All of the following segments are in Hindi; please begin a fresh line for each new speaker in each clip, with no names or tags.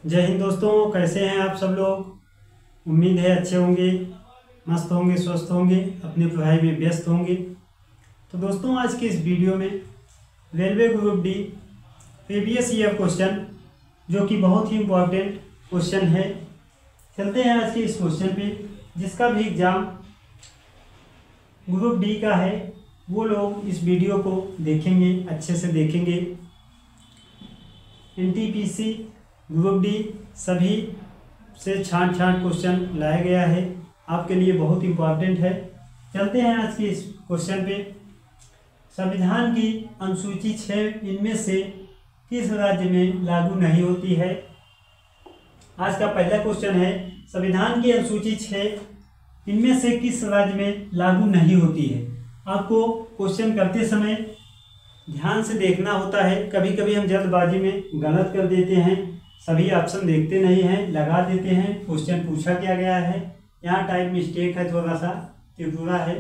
जय हिंद दोस्तों, कैसे हैं आप सब लोग। उम्मीद है अच्छे होंगे, मस्त होंगे, स्वस्थ होंगे, अपनी पढ़ाई में व्यस्त होंगे। तो दोस्तों, आज के इस वीडियो में railway group D previous year question, जो कि बहुत ही इम्पोर्टेंट क्वेश्चन है, चलते हैं आज के इस क्वेश्चन पे। जिसका भी एग्ज़ाम ग्रुप डी का है वो लोग इस वीडियो को देखेंगे, अच्छे से देखेंगे। एनटीपीसी ग्रुप डी सभी से छांट क्वेश्चन लाया गया है, आपके लिए बहुत इम्पोर्टेंट है। चलते हैं आज के इस क्वेश्चन पे। संविधान की अनुसूची 6 इनमें से किस राज्य में लागू नहीं होती है। आज का पहला क्वेश्चन है, संविधान की अनुसूची 6 इनमें से किस राज्य में लागू नहीं होती है। आपको क्वेश्चन करते समय ध्यान से देखना होता है। कभी कभी हम जल्दबाजी में गलत कर देते हैं, सभी ऑप्शन देखते नहीं हैं, लगा देते हैं। क्वेश्चन पूछा क्या गया है, यहाँ टाइप मिस्टेक है, थोड़ा सा त्रिपुरा है।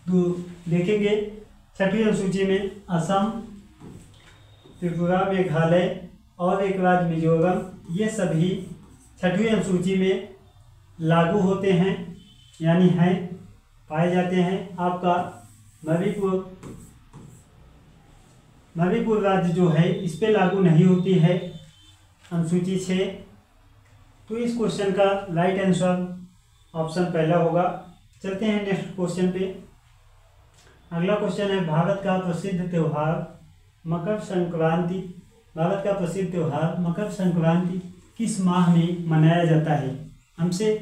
तो देखेंगे 6वीं अनुसूची में असम, त्रिपुरा, मेघालय और एक राज्य मिजोरम, ये सभी 6वीं अनुसूची में लागू होते हैं, यानी हैं, पाए जाते हैं। आपका मणिपुर राज्य जो है इस पे लागू नहीं होती है अनुसूची 6। तो इस क्वेश्चन का राइट आंसर ऑप्शन पहला होगा। चलते हैं नेक्स्ट क्वेश्चन पे। अगला क्वेश्चन है, भारत का प्रसिद्ध त्यौहार मकर संक्रांति। भारत का प्रसिद्ध त्यौहार मकर संक्रांति किस माह में मनाया जाता है। हमसे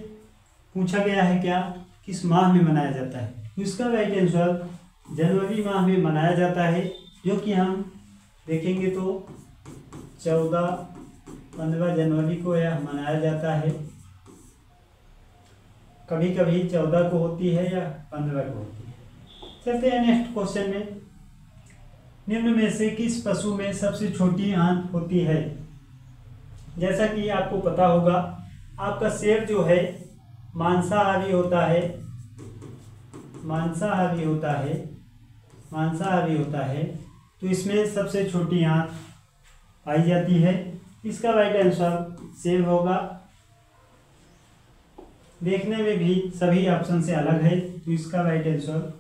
पूछा गया है क्या, किस माह में मनाया जाता है। तो इसका राइट आंसर जनवरी माह में मनाया जाता है, जो कि हम देखेंगे तो 14-15 जनवरी को यह मनाया जाता है। कभी कभी 14 को होती है या 15 को होती है। चलते हैं नेक्स्ट क्वेश्चन में। निम्न में से किस पशु में सबसे छोटी आंत होती है। जैसा कि आपको पता होगा, आपका शेर जो है मांसाहारी होता है, तो इसमें सबसे छोटी आंत पाई जाती है। इसका राइट आंसर शेर होगा। देखने में भी सभी ऑप्शन से अलग है, तो इसका राइट आंसर।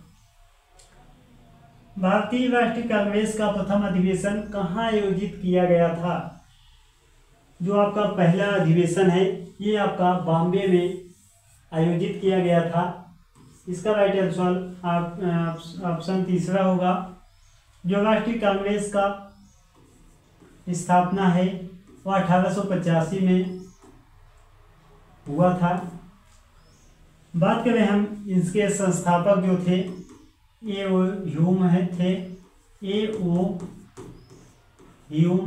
भारतीय राष्ट्रीय कांग्रेस का प्रथम अधिवेशन कहाँ आयोजित किया गया था। जो आपका पहला अधिवेशन है ये आपका बॉम्बे में आयोजित किया गया था। इसका राइट आंसर ऑप्शन तीसरा होगा। जो राष्ट्रीय कांग्रेस का स्थापना है वह 1885 में हुआ था। बात करें हम इसके संस्थापक जो थे, ए.ओ. ह्यूम थे। ए.ओ. ह्यूम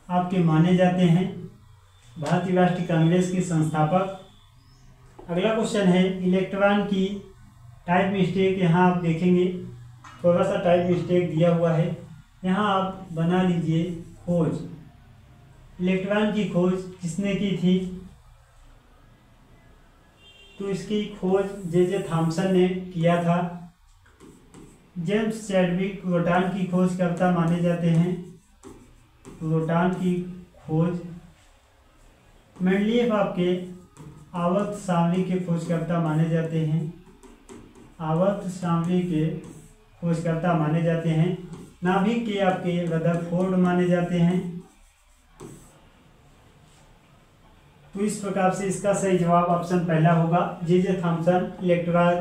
आपके माने जाते हैं भारतीय राष्ट्रीय कांग्रेस के संस्थापक। अगला क्वेश्चन है, इलेक्ट्रॉन की टाइप मिस्टेक। यहाँ आप देखेंगे थोड़ा सा टाइप मिस्टेक दिया हुआ है, यहाँ आप बना लीजिए खोज। इलेक्ट्रॉन की खोज किसने की थी। तो इसकी खोज जे थॉमसन ने किया था। जेम्स चैडविक प्रोटॉन की खोजकर्ता माने जाते हैं। प्रोटॉन की खोज। मेंडलीफ आपके आवर्त सारणी के खोजकर्ता माने जाते हैं। आवर्त सारणी के खोजकर्ता माने जाते हैं। नाभिक के आपके रदरफोर्ड माने जाते हैं। तो इस प्रकार से इसका सही जवाब ऑप्शन पहला होगा। जे थॉमसन इलेक्ट्रॉन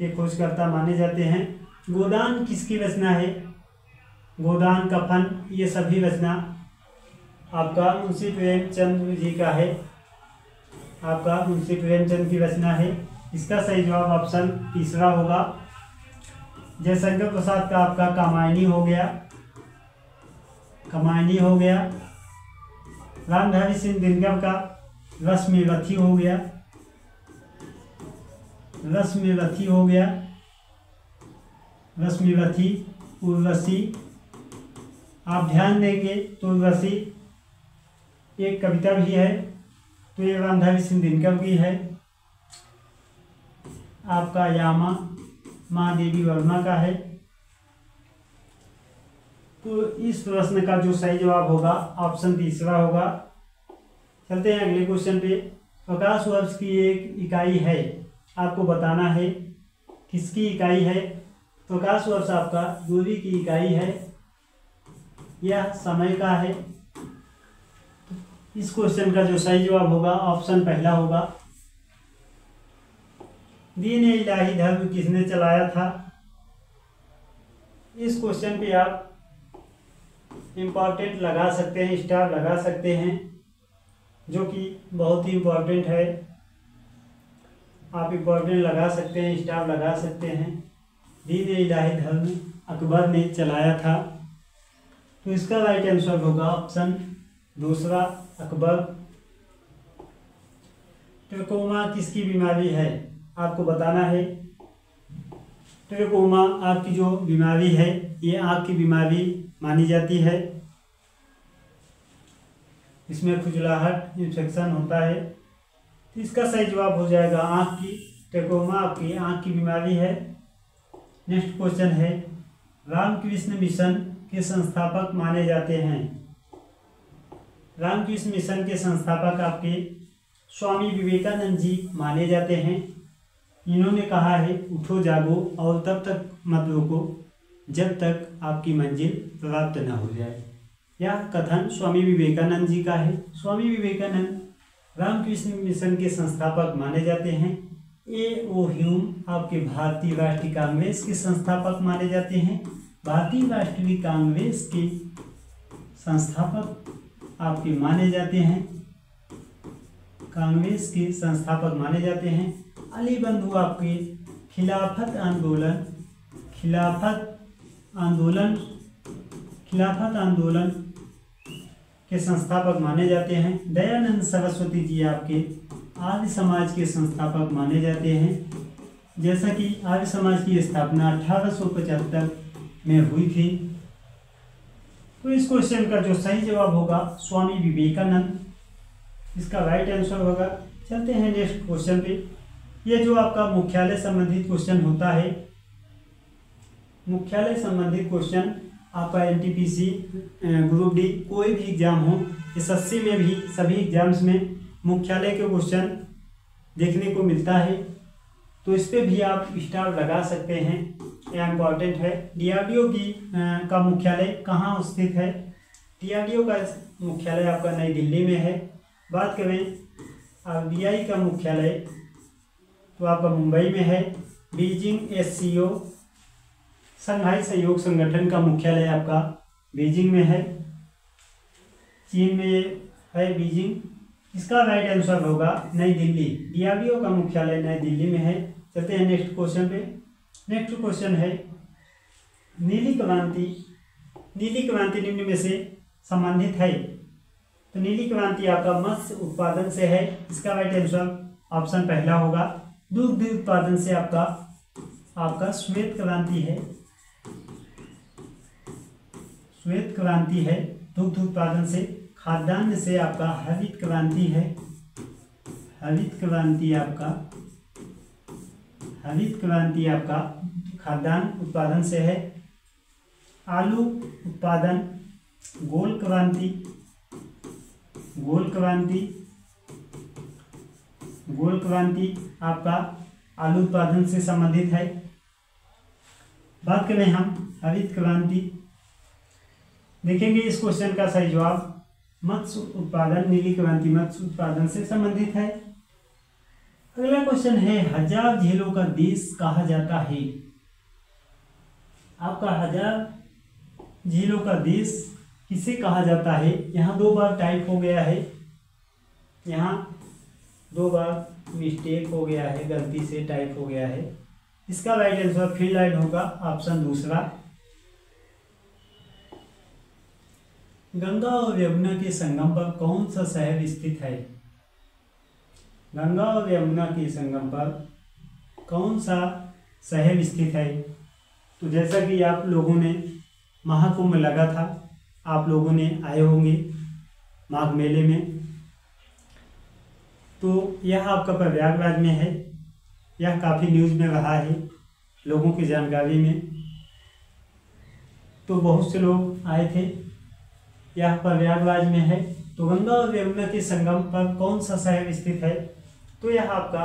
के खोजकर्ता माने जाते हैं। गोदान किसकी रचना है। गोदान, कफन, ये सभी रचना आपका मुंशी प्रेमचंद जी का है। आपका मुंशी प्रेमचंद की रचना है। इसका सही जवाब ऑप्शन तीसरा होगा। जयशंकर प्रसाद का आपका कामायनी हो गया। रामधारी सिंह दिनकर का रश्मिरथी हो गया। रश्मिरथी, उर्वशी। आप ध्यान देंगे तो उर्वशी एक कविता भी है, तो ये रामधारी सिंह दिनकर की है। आपका यामा महादेवी वर्मा का है। तो इस प्रश्न का जो सही जवाब होगा ऑप्शन तीसरा होगा। चलते हैं अगले क्वेश्चन पे। प्रकाश वर्ष की एक इकाई है, आपको बताना है किसकी इकाई है। प्रकाश वर्ष आपका दूरी की इकाई है, यह समय का है। इस क्वेश्चन का जो सही जवाब होगा ऑप्शन पहला होगा। दीन इलाही धर्म किसने चलाया था। इस क्वेश्चन पे आप इम्पॉर्टेंट लगा सकते हैं, स्टार लगा सकते हैं, जो कि बहुत ही इम्पॉर्टेंट है। आप इम्पॉर्टेंट लगा सकते हैं, स्टार लगा सकते हैं। दीन इलाही धर्म अकबर ने चलाया था, तो इसका राइट आंसर होगा ऑप्शन दूसरा अकबर। ट्रकोमा किसकी बीमारी है, आपको बताना है। ट्रकोमा आपकी जो बीमारी है ये आँख की बीमारी मानी जाती है। इसमें खुजलाहट इन्फेक्शन होता है, तो इसका सही जवाब हो जाएगा आँख की। ट्रकोमा आपकी आँख की बीमारी है। नेक्स्ट क्वेश्चन है, रामकृष्ण मिशन के संस्थापक माने जाते हैं। रामकृष्ण मिशन के संस्थापक आपके स्वामी विवेकानंद जी माने जाते हैं। इन्होंने कहा है उठो जागो और तब तक मत रुको जब तक आपकी मंजिल प्राप्त न हो जाए। यह कथन स्वामी विवेकानंद जी का है। स्वामी विवेकानंद रामकृष्ण मिशन के संस्थापक माने जाते हैं। A.O. ह्यूम आपके भारतीय राष्ट्रीय कांग्रेस के संस्थापक माने जाते हैं। भारतीय राष्ट्रीय कांग्रेस के संस्थापक आपके माने जाते हैं, कांग्रेस के संस्थापक माने जाते हैं। अली बंधु आपके खिलाफत आंदोलन के संस्थापक माने जाते हैं। दयानंद सरस्वती जी आपके आर्य समाज के संस्थापक माने जाते हैं। जैसा कि आर्य समाज की स्थापना 1875 में हुई थी। तो इस क्वेश्चन का जो सही जवाब होगा स्वामी विवेकानंद, इसका राइट आंसर होगा। चलते हैं नेक्स्ट क्वेश्चन पे। ये जो आपका मुख्यालय संबंधित क्वेश्चन होता है, मुख्यालय संबंधित क्वेश्चन आपका एनटीपीसी ग्रुप डी कोई भी एग्जाम हो, एसएससी में भी सभी एग्जाम्स में मुख्यालय के क्वेश्चन देखने को मिलता है, तो इस पर भी आप स्टार लगा सकते हैं, यह इम्पॉर्टेंट है। डीआरडीओ का मुख्यालय कहाँ स्थित है। डीआरडीओ का मुख्यालय आपका नई दिल्ली में है। बात करें आरबीआई का मुख्यालय तो आपका मुंबई में है। बीजिंग एससीओ शंघाई सहयोग संगठन का मुख्यालय आपका बीजिंग में है, चीन में है बीजिंग। इसका राइट आंसर होगा नई दिल्ली। डीआरडीओ का मुख्यालय नई दिल्ली में है। चलते हैं नेक्स्ट क्वेश्चन पे। नेक्स्ट क्वेश्चन है, नीली क्रांति निम्न में से संबंधित है। तो नीली क्रांति आपका मत्स्य उत्पादन से है, इसका राइट आंसर ऑप्शन पहला होगा। दुग्ध उत्पादन से आपका श्वेत क्रांति है, श्वेत क्रांति है दुग्ध उत्पादन से। खाद्यान्न से आपका हरित क्रांति है, हरित क्रांति आपका खाद्यान्न उत्पादन से है। आलू उत्पादन गोल क्रांति आपका आलू उत्पादन से संबंधित है। बात करें हम हरित क्रांति, देखेंगे इस क्वेश्चन का सही जवाब मत्स्य उत्पादन, नीली क्रांति मत्स्य उत्पादन से संबंधित है। अगला क्वेश्चन है, 1000 झीलों का देश कहा जाता है। आपका 1000 झीलों का देश किसे कहा जाता है। यहाँ 2 बार टाइप हो गया है, यहाँ 2 बार मिस्टेक हो गया है, गलती से टाइप हो गया है। इसका राइट आंसर फिनलैंड होगा, ऑप्शन दूसरा। गंगा और यमुना के संगम पर कौन सा शहर स्थित है। गंगा और यमुना के संगम पर कौन सा शहर स्थित है। तो जैसा कि आप लोगों ने महाकुंभ लगा था, आप लोगों ने आए होंगे माघ मेले में, तो यह आपका प्रयागराज में है। यह काफ़ी न्यूज़ में रहा है, लोगों की जानकारी में, तो बहुत से लोग आए थे। यह प्रयागराज में है। तो गंगा और यमुना के संगम पर कौन सा शहर स्थित है? तो यह आपका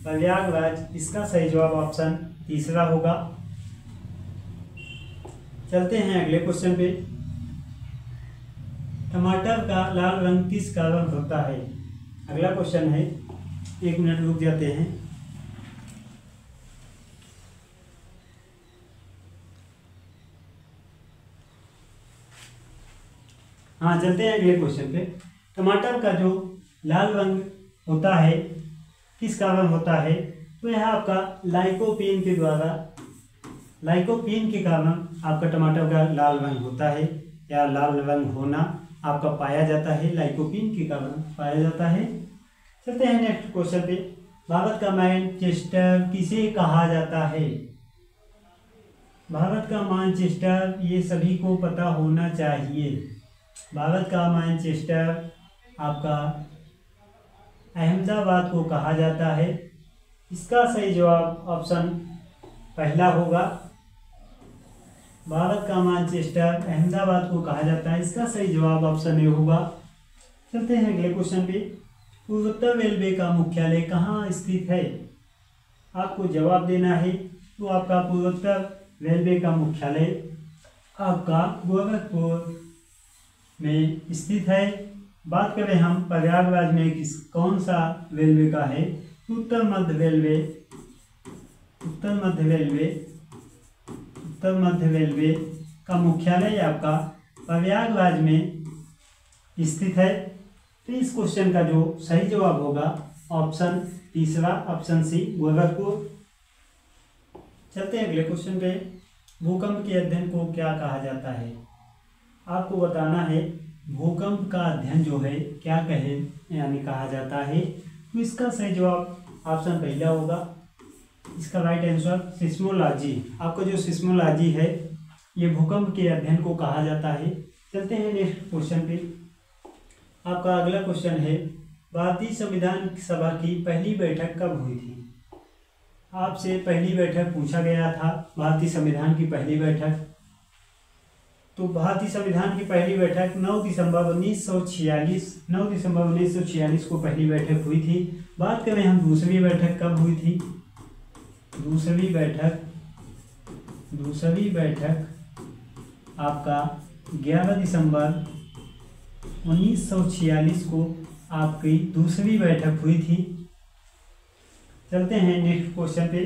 प्रयागराज। इसका सही जवाब ऑप्शन तीसरा होगा। चलते हैं अगले क्वेश्चन पे। टमाटर का लाल रंग किस कारण होता है? अगला क्वेश्चन है, 1 मिनट रुक जाते हैं। हाँ, चलते हैं अगले क्वेश्चन पे। टमाटर का जो लाल रंग होता है किस कारण होता है? तो यह आपका लाइकोपीन के द्वारा, लाइकोपीन के कारण आपका टमाटर का लाल रंग होता है, या लाल रंग होना आपका पाया जाता है, लाइकोपीन के कारण पाया जाता है। चलते हैं नेक्स्ट क्वेश्चन पे। भारत का मैनचेस्टर किसे कहा जाता है? भारत का मैनचेस्टर, ये सभी को पता होना चाहिए। भारत का मैनचेस्टर आपका अहमदाबाद को कहा जाता है। इसका सही जवाब ऑप्शन पहला होगा। भारत का मैनचेस्टर अहमदाबाद को कहा जाता है, इसका सही जवाब ऑप्शन ए होगा। चलते हैं अगले क्वेश्चन पे। पूर्वोत्तर रेलवे का मुख्यालय कहाँ स्थित है? आपको जवाब देना है। तो आपका पूर्वोत्तर रेलवे का मुख्यालय आपका गोरखपुर में स्थित है। बात करें हम प्रयागराज में कौन सा रेलवे का है? उत्तर मध्य रेलवे, उत्तर मध्य रेलवे का मुख्यालय आपका प्रयागराज में स्थित है। तो इस क्वेश्चन का जो सही जवाब होगा ऑप्शन तीसरा, ऑप्शन सी, गोरखपुर। चलते हैं अगले क्वेश्चन पे। भूकंप के अध्ययन को क्या कहा जाता है? आपको बताना है भूकंप का अध्ययन जो है क्या कहे यानी कहा जाता है। तो इसका सही जवाब ऑप्शन पहला होगा। इसका राइट आंसर सिस्मोलॉजी। आपका जो सिस्मोलॉजी है ये भूकंप के अध्ययन को कहा जाता है। चलते हैं नेक्स्ट क्वेश्चन पे। आपका अगला क्वेश्चन है, भारतीय संविधान सभा की पहली बैठक कब हुई थी? आपसे पहली बैठक पूछा गया था, भारतीय संविधान की पहली बैठक। तो भारतीय संविधान की पहली बैठक 9 दिसंबर 1946 को पहली बैठक हुई थी। बात करें हम दूसरी बैठक कब हुई थी? दूसरी बैठक आपका 11 दिसंबर 1946 को आपकी दूसरी बैठक हुई थी। चलते हैं नेक्स्ट क्वेश्चन पे।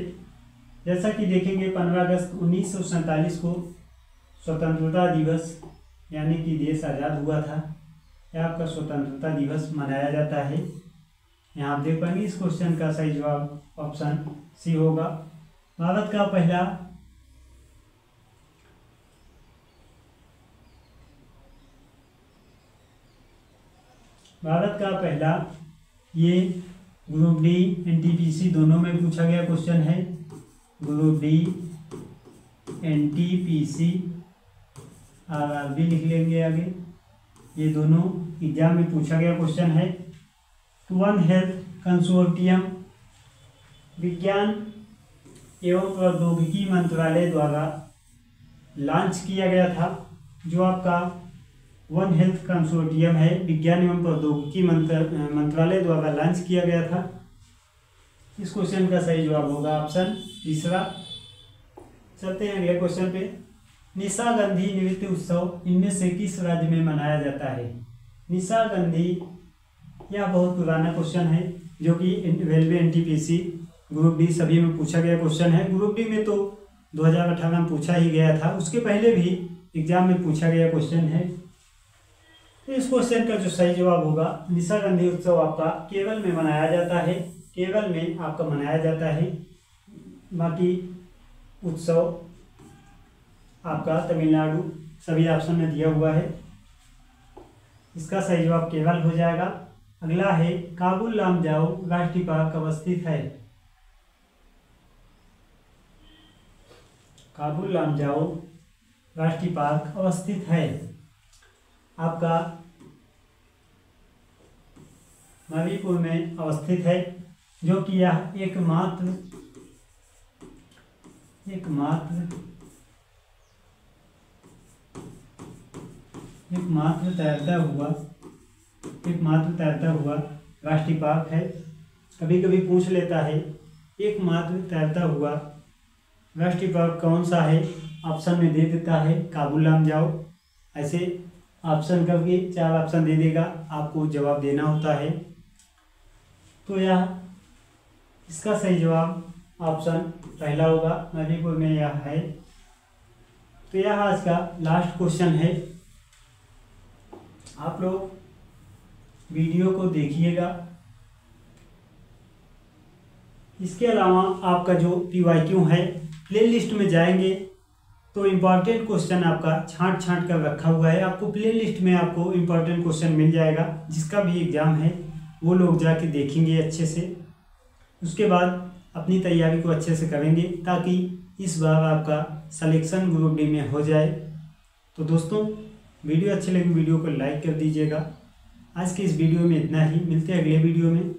जैसा कि देखेंगे 15 अगस्त 1947 को स्वतंत्रता दिवस यानी कि देश आज़ाद हुआ था। यह आपका स्वतंत्रता दिवस मनाया जाता है। यहाँ आप देख पाएंगे इस क्वेश्चन का सही जवाब ऑप्शन सी होगा। भारत का पहला ये ग्रुप डी एनटीपीसी दोनों में पूछा गया क्वेश्चन है। ग्रुप डी एनटीपीसी आरआरबी लिख लेंगे आगे। ये दोनों एग्जाम में पूछा गया क्वेश्चन है। वन हेल्थ कंसोर्टियम विज्ञान एवं प्रौद्योगिकी मंत्रालय द्वारा लॉन्च किया गया था। जो आपका वन हेल्थ कंसोर्टियम है विज्ञान एवं प्रौद्योगिकी मंत्रालय द्वारा लॉन्च किया गया था। इस क्वेश्चन का सही जवाब होगा ऑप्शन तीसरा। चलते हैं अगले क्वेश्चन पे। निशागंधी नृत्य उत्सव इनमें से किस राज्य में मनाया जाता है? निशागंधी यह बहुत पुराना क्वेश्चन है जो कि रेलवे एनटीपीसी ग्रुप डी सभी में पूछा गया क्वेश्चन है। ग्रुप डी में तो 2018 में पूछा ही गया था, उसके पहले भी एग्जाम में पूछा गया क्वेश्चन है। तो इस क्वेश्चन का जो सही जवाब होगा निशागंधी उत्सव आपका केरल में मनाया जाता है। केरल में आपका मनाया जाता है। बाकी उत्सव आपका तमिलनाडु सभी ऑप्शन में दिया हुआ है। इसका सही जवाब केरल हो जाएगा। अगला है काबुल लामजाओ राष्ट्रीय पार्क अवस्थित है। काबुल लामजाओ राष्ट्रीय पार्क अवस्थित है आपका मणिपुर में अवस्थित है, जो कि यह एकमात्र तैरता हुआ एकमात्र तैरता हुआ राष्ट्रीय पार्क है। कभी कभी पूछ लेता है एकमात्र तैरता हुआ राष्ट्रीय पार्क कौन सा है, ऑप्शन में दे देता है काबुल लमजाओ। ऐसे ऑप्शन करके 4 ऑप्शन दे देगा, आपको जवाब देना होता है। तो यह इसका सही जवाब ऑप्शन पहला होगा, मणिपुर में यह है। तो यह आज का लास्ट क्वेश्चन है। आप लोग वीडियो को देखिएगा। इसके अलावा आपका जो PYQ है, प्ले लिस्ट में जाएंगे तो इम्पॉर्टेंट क्वेश्चन आपका छांट कर रखा हुआ है। आपको प्ले लिस्ट में आपको इम्पॉर्टेंट क्वेश्चन मिल जाएगा। जिसका भी एग्ज़ाम है वो लोग जाके देखेंगे अच्छे से, उसके बाद अपनी तैयारी को अच्छे से करेंगे ताकि इस बार आपका सिलेक्शन ग्रुप डी में हो जाए। तो दोस्तों, वीडियो अच्छी लगी वीडियो को लाइक कर दीजिएगा। आज के इस वीडियो में इतना ही, मिलते हैं अगले वीडियो में।